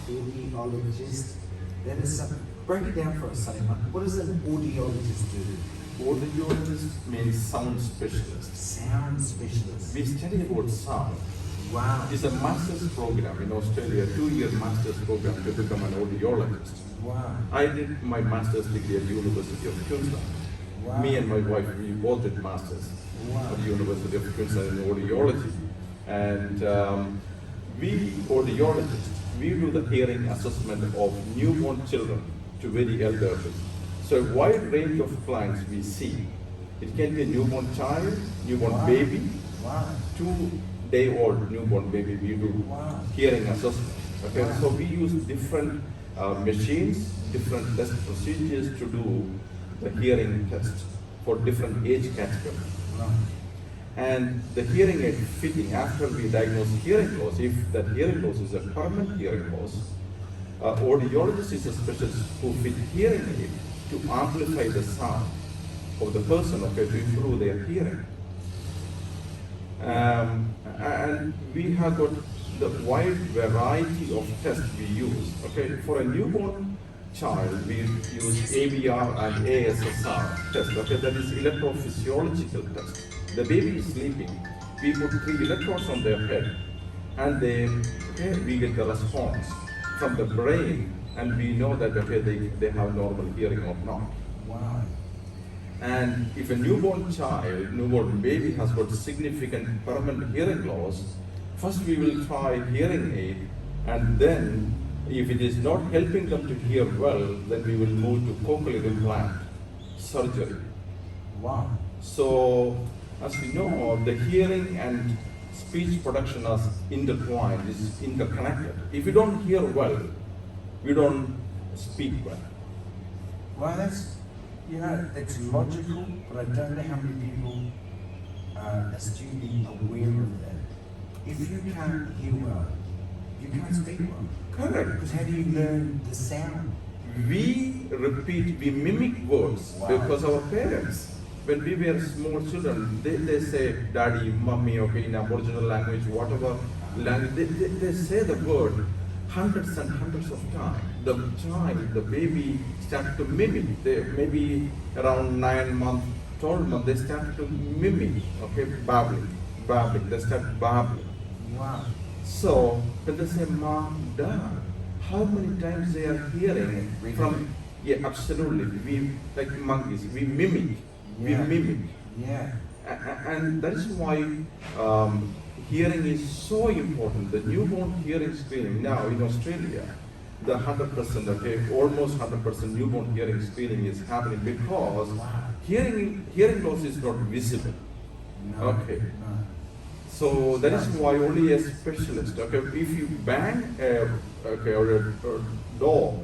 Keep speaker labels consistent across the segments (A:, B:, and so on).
A: audiologist. That is something. Break it down for us, Salimon. What does an audiologist do?
B: Audiologist means sound specialist.
A: Sound specialist.
B: We study about sound.
A: Wow.
B: It's a master's program in Australia, 2-year master's program to become an audiologist.
A: Wow.
B: I did my master's degree at the University of Queensland.
A: Wow.
B: Me and my wife, we both did masters at the University of Queensland in audiology. And we audiologists, we do the hearing assessment of newborn children to very elderly. So a wide range of clients we see. It can be a newborn child, newborn
A: Wow.
B: baby,
A: Wow.
B: 2-day-old newborn baby, we do
A: Wow.
B: hearing assessment. Okay,
A: Wow.
B: so we use different machines, different test procedures to do the hearing test for different age categories.
A: Wow.
B: And the hearing aid fitting, after we diagnose hearing loss, if that hearing loss is a permanent hearing loss, audiologist is a specialist who fit hearing aid to amplify the sound of the person, okay, to improve their hearing. And we have got the wide variety of tests we use. Okay, for a newborn child, we use ABR and ASSR test. Okay, that is electrophysiological test. The baby is sleeping. We put 3 electrodes on their head, and we get the response from the brain, and we know that they have normal hearing or not.
A: Wow.
B: And if a newborn baby has got significant permanent hearing loss, first we will try hearing aid, and then if it is not helping them to hear well, then we will move to cochlear implant surgery.
A: Wow.
B: So, as we know, the hearing and speech production are intertwined, is interconnected. If you don't hear well, you don't speak well.
A: Well, that's logical, but I don't know how many people are astutely aware of that. If you can't hear well, you can't speak well.
B: Correct.
A: Because how do you learn the sound?
B: We repeat, we mimic words.
A: Wow.
B: Because our parents, when we were small children, they say daddy, mommy, okay, in Aboriginal language, whatever language, they say the word hundreds and hundreds of times. The child, the baby started to mimic. They maybe around 9 months, 12 months, they started to mimic, okay, babbling. They start babbling.
A: Wow.
B: So, when they say mom, dad, how many times they are hearing from, yeah, absolutely, we, like monkeys, we mimic,
A: Yeah.
B: And that is why hearing is so important. The newborn hearing screening now in Australia, the 100%, okay, almost 100% newborn hearing screening is happening because hearing loss is not visible.
A: No.
B: Okay.
A: No.
B: So that is why only a specialist, okay, if you bang a door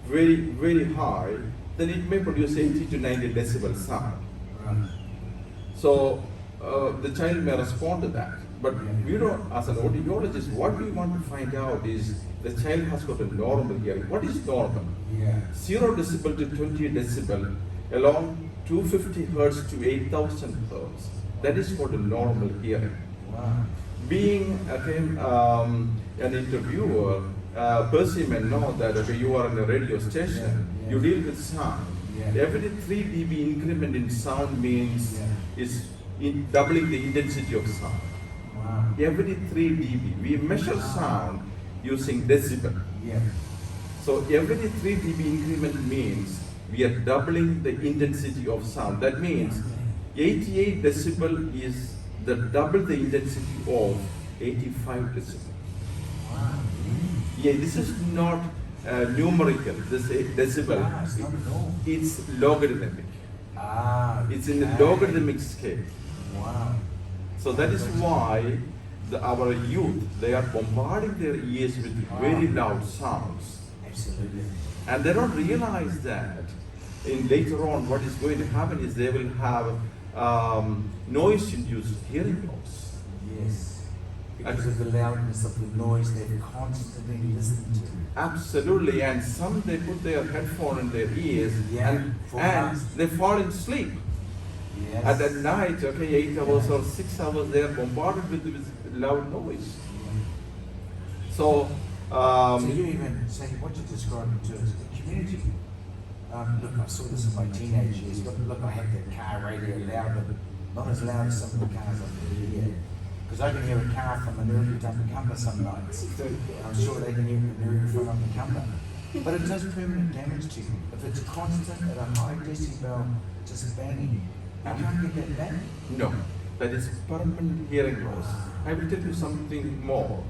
B: very, very high, then it may produce 80 to 90 decibel sound.
A: Right.
B: So the child may respond to that. But we don't, as an audiologist, what we want to find out is the child has got a normal hearing. What is normal?
A: Yeah.
B: 0 decibel to 20 decibel along 250 hertz to 8,000 hertz. That is for the normal hearing.
A: Wow.
B: Being an interviewer, Percy may know that you are in a radio station, you deal with sound.
A: Yeah.
B: Every 3 dB increment in sound means is doubling the intensity of sound.
A: Wow.
B: Every 3 dB. We measure sound using decibel.
A: Yeah.
B: So every 3 dB increment means we are doubling the intensity of sound. That means 88 decibel is the double the intensity of 85 decibel.
A: Wow.
B: Yeah, this is not numerical, this decibel.
A: Ah, it's not at all.
B: It's logarithmic.
A: Ah.
B: It's in the logarithmic scale.
A: Wow.
B: So that is why our youth, they are bombarding their ears with very loud sounds.
A: Absolutely.
B: And they don't realize that later on what is going to happen is they will have noise-induced hearing loss.
A: Yes. Because of the loudness of the noise they're constantly listening to.
B: Absolutely, and some they put their headphone in their ears and they fall in sleep.
A: Yes.
B: And at night, okay, 8 hours or 6 hours, they are bombarded with loud noise. So
A: So you even say what you described in terms of the community. Look, I saw this in my teenage years. Look, I had the car radio loud, but not as loud as some of the cars I've heard here. Because I can hear a car from Angurugu to Upper some nights. I'm sure they can hear Angurugu from Upper. But it does permanent damage to you. If it's constant at a high decibel, just banging, you can't get that back.
B: No, that is permanent hearing loss. I will tell you something more.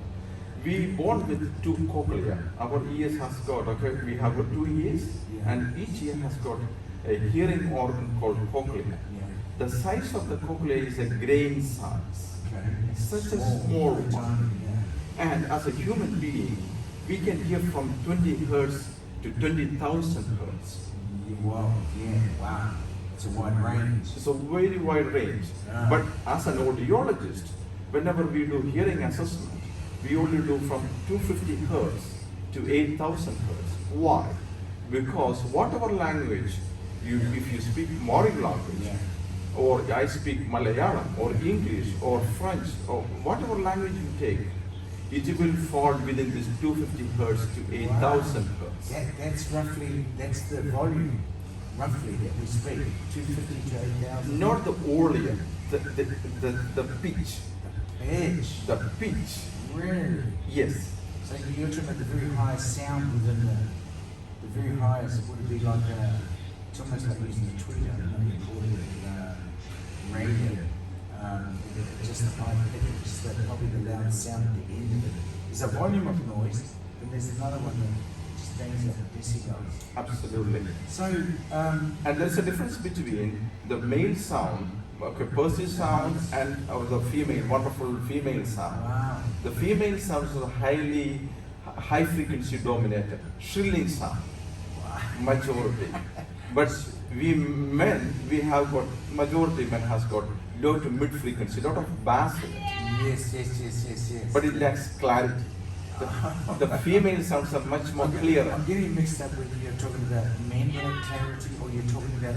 B: We born with two cochlea. Our ears has got, okay, we have got 2 ears, and each ear has got a hearing organ called cochlea. The size of the cochlea is a grain size. Such a small one. And as a human being, we can hear from 20 hertz to 20,000 hertz.
A: Wow, wow. It's a wide range.
B: It's a very wide range. But as an audiologist, whenever we do hearing assessment, we only do from 250 hertz to 8,000 hertz. Why? Because whatever language, if you speak Maori language, or I speak Malayalam, or English, or French, or whatever language you take, it will fall within this 250 hertz to 8,000 hertz.
A: That's the volume, roughly, that we speak, 250 to 8,000.
B: Not the volume, the pitch.
A: Pitch?
B: The pitch.
A: Really?
B: Yes.
A: So you're talking about the very highest sound within the very highest, would it be like it's almost like using the tweeter, I don't know what you call it, radio. Just the high pitch, just probably the loud sound at the end of it. There's a volume of noise, but there's another one that just stands at decibels.
B: Absolutely.
A: So,
B: and there's a difference between the male sound, okay, Percy sound, and the female, wonderful female sound.
A: wow.
B: The female sound is a high frequency dominated, shrilling sound, majority. But we men, we have got, majority men has got low to mid frequency, lot of bass in it.
A: Yes.
B: But it lacks clarity. The female sounds are much more clearer.
A: I'm getting mixed up with you're talking about mandarin clarity or you're talking about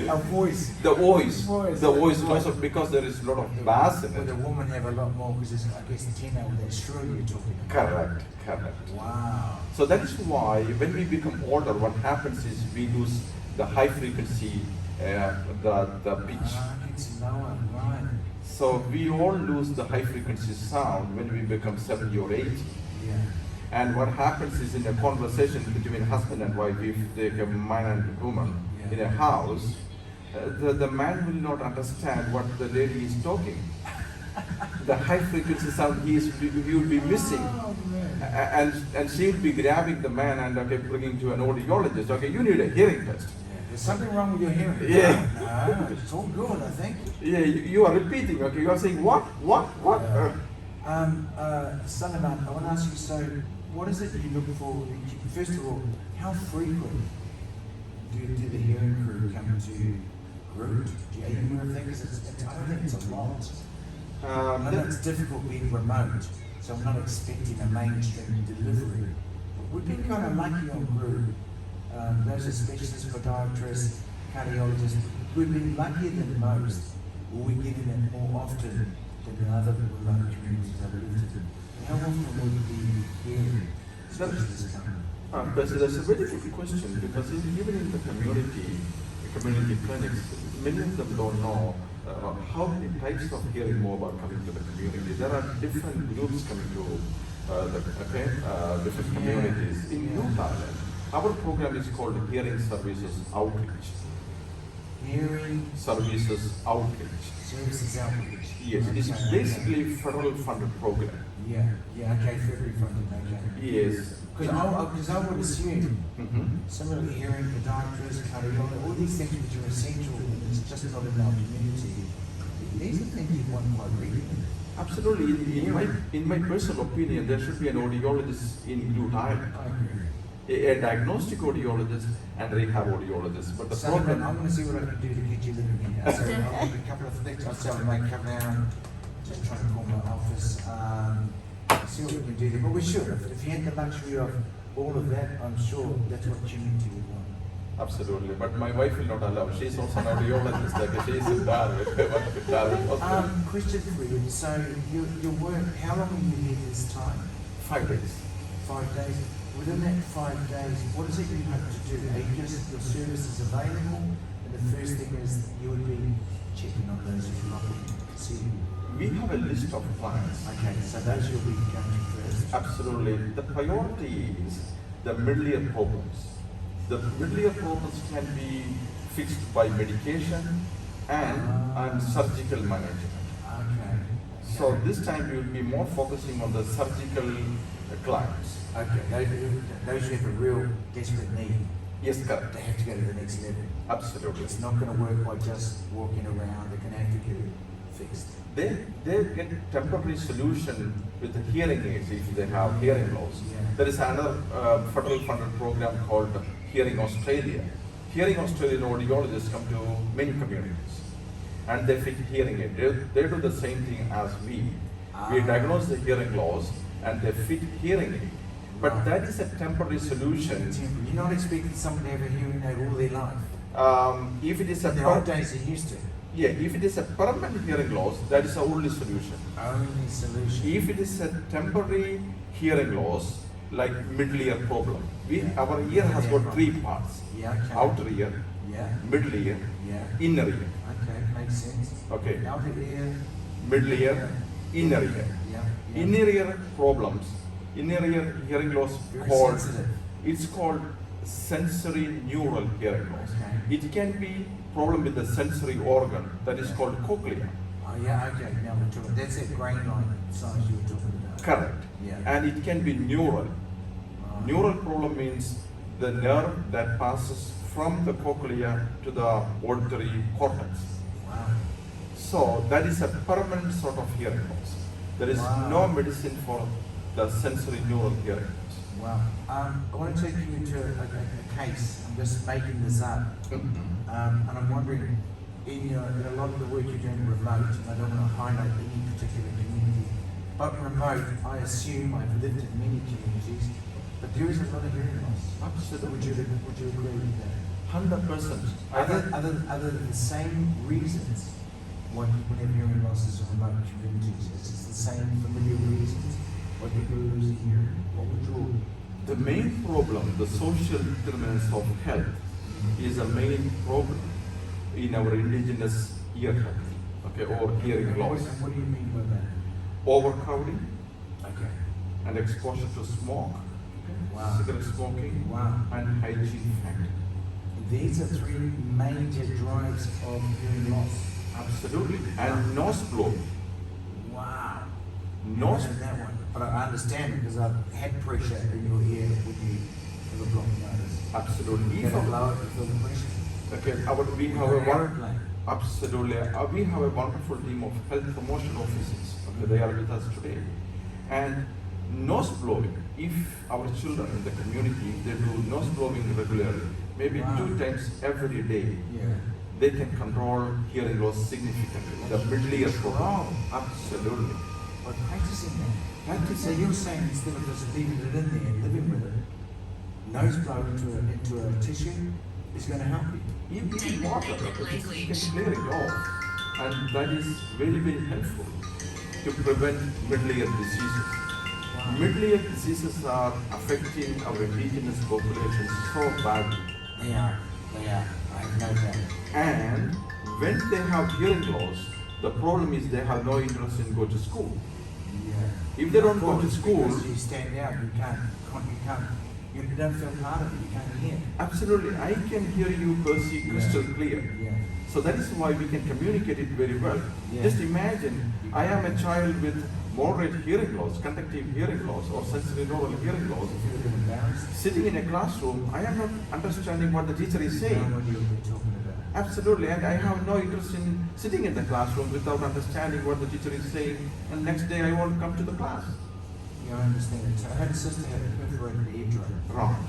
A: our voice.
B: The voice also because there is a lot of bass in
A: But the
B: it.
A: woman have a lot more because it's, I guess, tenor with that shrill you're talking about.
B: Correct.
A: Wow.
B: So that is why when we become older, what happens is we lose the high frequency, the pitch.
A: It's lower, right.
B: So we all lose the high frequency sound when we become 70 or 80.
A: Yeah.
B: And what happens is in a conversation between husband and wife, if they have man and woman in a house, the man will not understand what the lady is talking. The high frequency sound he will be missing.
A: Oh,
B: And she will be grabbing the man and bringing to an audiologist. Okay, you need a hearing test.
A: There's something wrong with your hearing.
B: Yeah.
A: No, it's all good, I think.
B: Yeah, you are repeating. Okay, you are saying what?
A: Salimon, I want to ask you, so what is it you look for? First of all, how frequent do the hearing crew come to group? Do you even think? I don't think it's a lot. I know it's difficult being remote, so I'm not expecting a mainstream delivery. But we've been kind of lucky on group. Those are specialists, podiatrists, cardiologists. We've been luckier than most. We're getting it more often than other remote communities I've lived in. How often will you be hearing specialists come?
B: That's a very good question because even in the community clinics, many of them don't know how many types of hearing mobile coming to the community. There are different groups coming to different communities. In New Thailand, our program is called Hearing Services Outreach.
A: Hearing
B: Services Outreach.
A: Services Outreach.
B: Yes, it's basically federal funded program.
A: Yeah, okay, federally funded, okay.
B: Yes.
A: Because I would assume some of the hearing, podiatrists, cardiologists, all these things which are essential, and it's just not in our community. These are things you want quite regularly.
B: Absolutely. In my personal opinion, there should be an audiologist in Blue Thailand.
A: I agree.
B: A diagnostic audiologist and a rehab audiologist. But the
A: Salimon,
B: problem,
A: I'm going to see what I can do to get you living here. So I'll do a couple of things. I might come down, just trying to call my office, see what we can do there. But we should. If you had the luxury of all of that, I'm sure that's what community would want.
B: absolutely. But my wife will not allow. She's also an audiologist. Like she's in Darwin.
A: Question for you. So your work, how long are you here this time?
B: 5 days.
A: 5 days. Within that 5 days, what is it you hope to do? Are you just, your service is available, and the first thing is you would be checking on those who are not to see you.
B: We have a list of clients.
A: Okay, so those you'll be going to first.
B: Absolutely. The priority is the middle ear problems. The middle ear problems can be fixed by medication and surgical management.
A: Okay.
B: So this time we will be more focusing on the surgical clients.
A: Okay, those who have a real desperate need,
B: Yes, correct.
A: they have to go to the next level.
B: Absolutely.
A: It's not going to work by just walking around. They're going to have to get it fixed.
B: They get temporary solution with the hearing aids if they have hearing loss.
A: Yeah.
B: There is another federal funded program called Hearing Australia. Hearing Australia audiologists come to many communities and they fit hearing aid. They do the same thing as we. We diagnose the hearing loss and they fit hearing aid. But that is a temporary solution.
A: You're not expecting someone to have a hearing aid all their life.
B: If it is a
A: In the old days they used to.
B: yeah, if it is a permanent hearing loss, that is the only solution.
A: Only solution.
B: If it is a temporary hearing loss, like middle ear problem, our ear has got 3 parts:
A: Yeah, okay.
B: outer ear,
A: Yeah,
B: middle ear,
A: yeah.
B: inner ear.
A: Okay, makes sense.
B: Okay,
A: Outer ear.
B: middle ear, inner ear.
A: Yeah. Yeah.
B: Inner ear problems, inner ear hearing loss
A: Very
B: called,
A: sensitive.
B: it's called sensory neural hearing loss.
A: Okay.
B: It can be problem with the sensory organ that is called cochlea.
A: Oh yeah, okay. Now we're talking. That's that grain line size you were talking about.
B: Correct.
A: Yeah.
B: And it can be neural.
A: Right.
B: Neural problem means the nerve that passes from the cochlea to the auditory cortex.
A: Wow.
B: So that is a permanent sort of hearing loss. There is
A: Wow.
B: no medicine for the sensory neural hearing loss.
A: Wow. I want to take you into a case. I'm just making this up. And I'm wondering, in a lot of the work you're doing remote, and I don't want to highlight any particular community, but remote, I assume I've lived in many communities, but there is a lot of hearing loss.
B: Absolutely.
A: Would you agree with that?
B: 100%.
A: Other than the same reasons why people have hearing losses in remote communities, it's the same familiar reasons why people are losing hearing. What would you?
B: The main problem, the social determinants of health, is a main problem in our indigenous ear health, okay, or hearing loss.
A: What do you mean by that?
B: Overcrowding
A: Okay.
B: and exposure to smoke,
A: Wow.
B: cigarette smoking,
A: Wow.
B: and hygiene factor.
A: These are 3 major drives of hearing loss.
B: Absolutely. And nose blowing.
A: Wow.
B: Nose,
A: I know that one. But I understand because I've had pressure in your ear when you have a blocked nose.
B: absolutely.
A: You gotta blow it to feel the pressure.
B: Okay, we
A: You've
B: have
A: got
B: a
A: an aeroplane.
B: absolutely. We have a wonderful team of health promotion officers. Okay, they are with us today. And nose blowing. If our children in the community they do nose blowing regularly, maybe
A: Wow.
B: 2 times every day,
A: Yeah.
B: they can control hearing loss significantly. The middle ear problem.
A: Control.
B: Absolutely.
A: By practicing that. So you're saying instead of just leaving it in there and living with it, nose blow into a tissue is going to help you.
B: You need water, you can clear it off. And that is very, very helpful to prevent middle ear diseases.
A: Wow.
B: Middle ear diseases are affecting our indigenous population so badly.
A: They are. I know that.
B: And when they have hearing loss, the problem is they have no interest in going to school.
A: Yeah.
B: If they don't
A: Of
B: go to
A: course,
B: school,
A: because you stand out, you don't feel part of it, you can't hear.
B: absolutely, I can hear you, Percy, crystal clear.
A: Yeah.
B: So that is why we can communicate it very well.
A: Yeah.
B: Just imagine, I am a child with moderate hearing loss, conductive hearing loss, or sensory neural hearing loss.
A: You feel a bit embarrassed.
B: Sitting in a classroom, I am not understanding what the teacher is
A: You know
B: saying.
A: what you're talking about.
B: Absolutely, and I have no interest in sitting in the classroom without understanding what the teacher is saying, and next day I won't come to the class.
A: Yeah, I understand it. So I had a sister who had a perforated eardrum.
B: Wrong.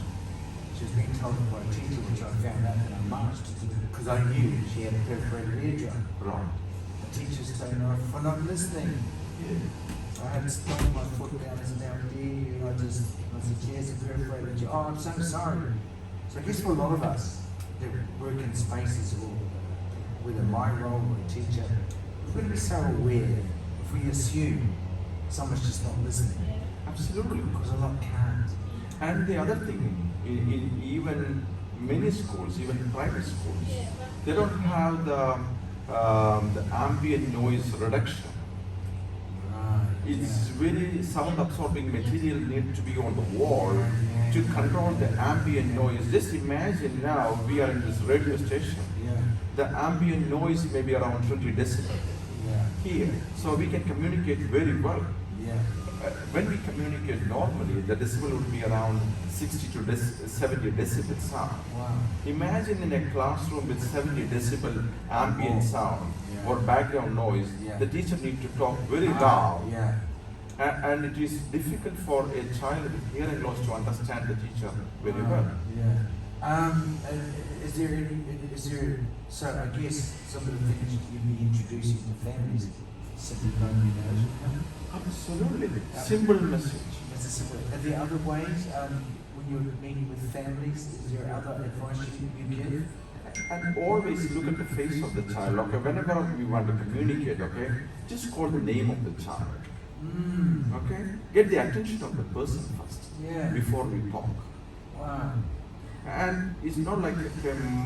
A: She was being told by a teacher, which I found out when I marched, because I knew she had a perforated eardrum.
B: Wrong.
A: The teacher's telling her for not listening. I had to stomp my foot down as an LD, and I said, she has a perforated eardrum. Oh, I'm so sorry. So I guess for a lot of us that work in spaces, or whether my role or a teacher, we've got to be so aware if we assume someone's just not listening.
B: Absolutely.
A: Because a lot can't.
B: And the other thing, in even many schools, even private schools, they don't have the ambient noise reduction.
A: Right.
B: It's very sound absorbing material need to be on the wall to control the ambient noise. Just imagine now we are in this radio station.
A: Yeah.
B: The ambient noise may be around 20 decibel
A: Yeah.
B: here. So we can communicate very well.
A: Yeah.
B: When we communicate normally, the decibel would be around 60 to 70 decibel sound.
A: Wow.
B: Imagine in a classroom with 70 decibel ambient sound
A: Yeah.
B: or background noise,
A: Yeah.
B: the teacher needs to talk very loud.
A: Yeah.
B: And it is difficult for a child with hearing loss to understand the teacher very well.
A: Yeah. Is there, so I guess some of the things you'd be introducing to families, simply blowing your nose with them?
B: Absolutely. Simple message.
A: That's a simple. Are there other ways, when you're meeting with families, is there other advice you give?
B: And always look at the face of the child. Okay, whenever we want to communicate, okay, just call the name of the child. Okay? Get the attention of the person first
A: Yeah.
B: before we talk.
A: Wow.
B: And it's not like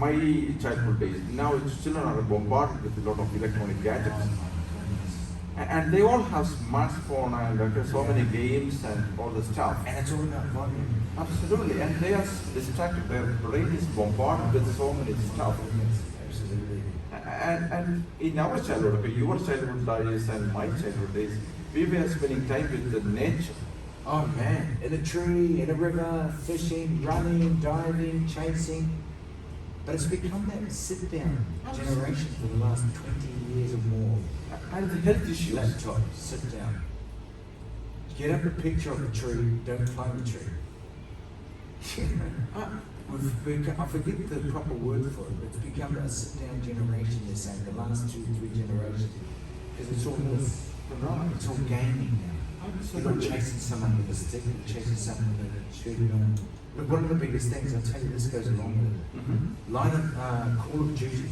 B: my childhood days. Now children are bombarded with a lot of electronic gadgets.
A: Oh my goodness.
B: And they all have smartphone and so many games and all the stuff.
A: And it's all about volume.
B: Absolutely. And they are distracted. Their brain is bombarded with so many stuff.
A: Yes, absolutely.
B: And in our childhood, okay, your childhood days and my childhood days, we were spending time with the nature.
A: Oh man, in a tree, in a river, fishing, running, diving, chasing. But it's become that sit-down generation for the last 20 years or more.
B: And the health issues.
A: Laptop, sit down. Get up a picture of a tree, don't climb the tree. I forget the proper word for it, but it's become a sit-down generation, they're saying, the last 2-3 generations. Because it's all this, it's all gaming now. You're not chasing someone with a stick, you're chasing someone with a shooting on. But one of the biggest things, I'll tell you, this goes along with it. Line of Call of Duty.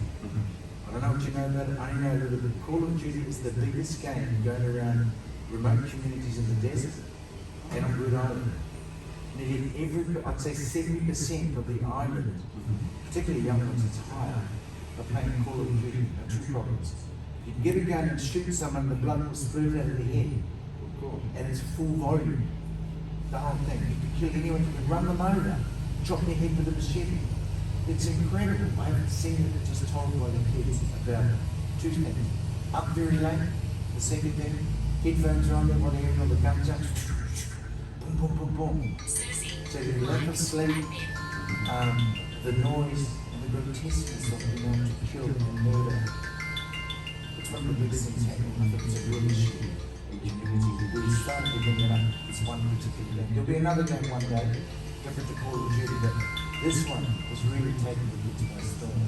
A: I don't know what you know about it, I only know a little bit. Call of Duty is the biggest game going around remote communities in the desert and on Rhode Island. Nearly every, I'd say 70% of the island, particularly young ones, it's higher, are playing Call of Duty, true problems. You can get a gun and shoot someone, the blood will spurt out of the head. And it's full volume. The whole thing. You can kill anyone, you can run them over, chop their head with a machete. It's incredible. I haven't seen it just told by the kids about it. Two things. Up very late. The second thing, headphones are on them while they're having all the guns up. Boom, boom, boom, boom. So the lack of sleep, the noise, and the grotesqueness of being able to kill and murder. It's one of the biggest things happening. I think it's a real issue. Community. We started to bring it up, this one particular game. There'll be another game one day, different to Call of Duty, but this one was really taking the kids by storm.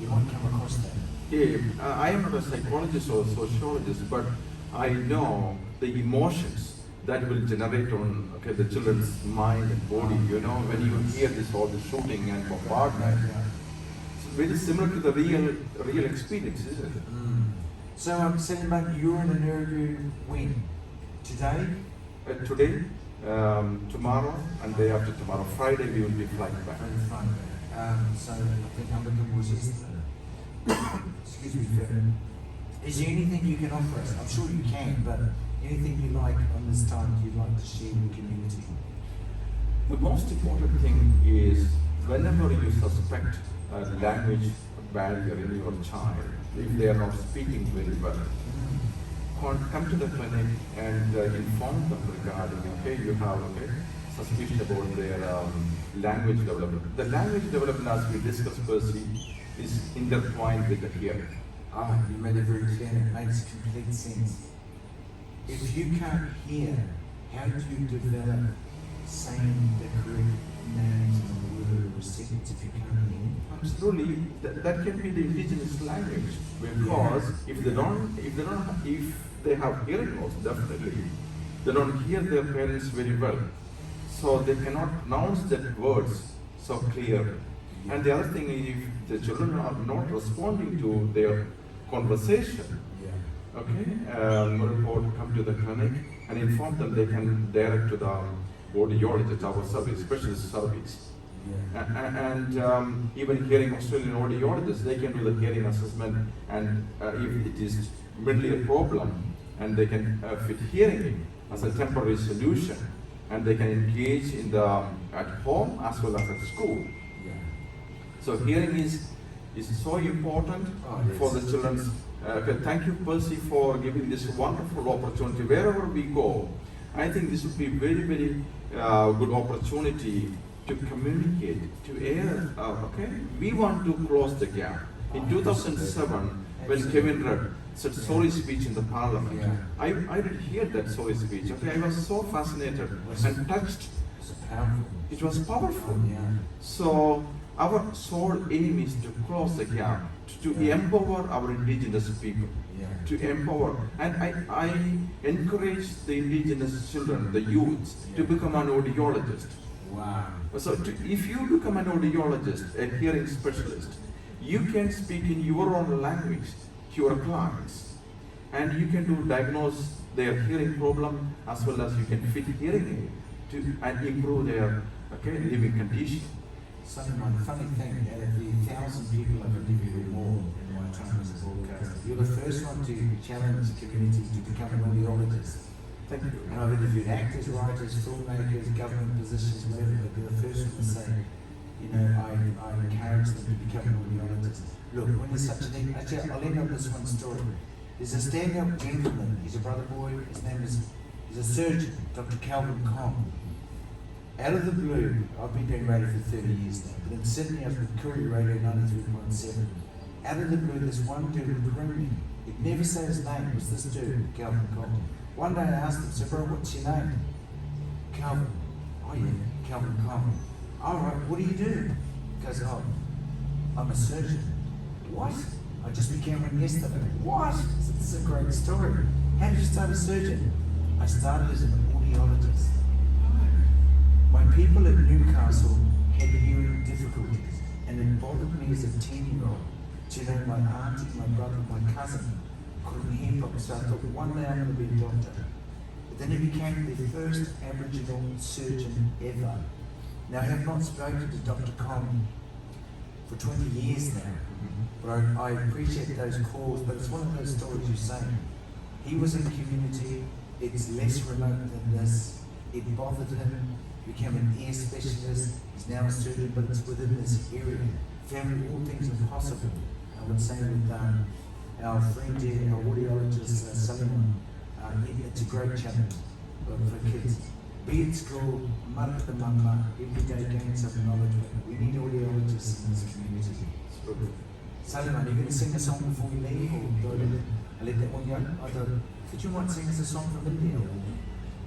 A: You might come across that.
B: Yeah, I am not a psychologist or sociologist, but I know the emotions that will generate on the children's mind and body. You know, when you hear all the shooting and bombardment, it's very similar to the real experience, isn't it?
A: So, Salimon, you're in Angurugu when? Today?
B: Today, tomorrow, and day after tomorrow. Friday, we will be flying back.
A: So, I think Amberton was just, excuse me, is there anything you can offer us? I'm sure you can, but anything you like on this time you'd like to share with the community?
B: The most important thing is whenever you suspect a language barrier in your child, if they are not speaking very well, come to the clinic and inform them regarding, you have suspicion about their language development. The language development, as we discussed, Percy, is intertwined with the hearing.
A: You made it very clear, it makes complete sense. If you can't hear, how do you develop saying the correct names and the word or sequence if you can't hear?
B: Absolutely, that can be the indigenous language, because if they have hearing loss, definitely they don't hear their parents very well, so they cannot pronounce that words so clearly. And the other thing is, if the children are not responding to their conversation, come to the clinic and inform them, they can direct to the audiologist, our service, specialist service. And even hearing Australian audiologists, they can do the hearing assessment, and if it is merely a problem, and they can fit hearing as a temporary solution, and they can engage in the at home as well as at school. So hearing is so important for the children. Okay, thank you, Percy, for giving this wonderful opportunity. Wherever we go, I think this would be very, very good opportunity to communicate, to air. Okay, we want to close the gap. In 2007, when Kevin Rudd said sorry speech in the Parliament, I did hear that sorry speech. Okay, I was so fascinated and touched. It was powerful. So our sole aim is to close the gap, to empower our indigenous people, to empower. And I encourage the indigenous children, the youths, to become an audiologist.
A: Wow.
B: So if you become an audiologist, a hearing specialist, you can speak in your own language to your clients, and you can diagnose their hearing problem as well as you can fit hearing aid and improve their living condition.
A: Salimon, funny thing, out of the 1,000 people I've interviewed or more in my time as a broadcaster, you're the first one to challenge communities to become an audiologist.
B: Thank you.
A: And I've interviewed actors, writers, filmmakers, government positions, whatever, but you're the first one to say, you know, I encourage them to become an audiologist. Look, when there's such a thing, actually, I'll end up with this one story. There's a stand-up gentleman, he's a brother boy, his name is, he's a surgeon, Dr. Calvin Kong. Out of the blue, I've been doing radio for 30 years now, but in Sydney I was with Koori Radio 93.7. Out of the blue, this one dude would ring me. He'd never say his name, it was this dude, Calvin Kong. One day I asked him, so bro, what's your name? Calvin. Oh yeah, Calvin Kong. All right, what do you do? He goes, oh, I'm a surgeon. What? I just became one yesterday. What? So this is a great story. How did you start a surgeon? I started as an audiologist. My people at Newcastle had hearing difficulties, and it bothered me as a 10-year-old. Do you know, my auntie, my brother, my cousin couldn't hear properly, so I thought one day I'm going to be a doctor. But then he became the first Aboriginal surgeon ever. Now, I have not spoken to Dr. Kong for 20 years now, but I appreciate those calls, but it's one of those stories you say. He was in community, it's less remote than this, it bothered him, became an ear specialist, he's now a surgeon, but it's within this area. Family, all things are possible. I would say with our friend here, our audiologist, Salimon, it's a great challenge for kids. Be at school, marata mama, everyday gain some knowledge. We need audiologists in this community. Salimon, are you going to sing a song before we leave, or do I let that one go? I don't. Did you want to sing us a song from India, or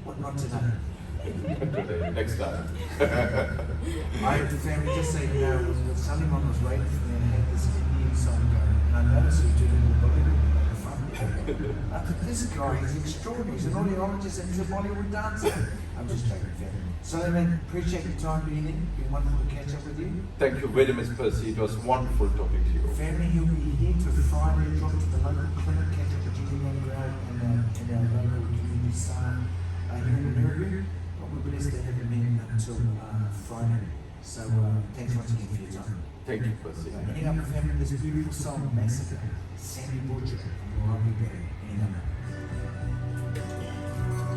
A: what? Not today.
B: Today, next time.
A: I have the family just say, you know, Salimon was waiting for me and had this Indian song going, and I noticed he was doing the Bollywood at the front. I thought, this guy is extraordinary. He's an audiologist and he's a Bollywood dancer. I'm just joking, family. Salimon, appreciate your time being in. It's been wonderful to catch up with you.
B: Thank you very much, Percy. It was wonderful talking to you.
A: Family, he'll be here to Friday, drop to the local clinic, catch up with Julie Mangrove and our local community staff here in Angurugu. We're blessed to have him in until Friday. So thanks once again for your time.
B: Thank you, Percy.
A: Ending up with having this beautiful song, Massacre, Sandy Butcher, from Robbie Band. Ending up.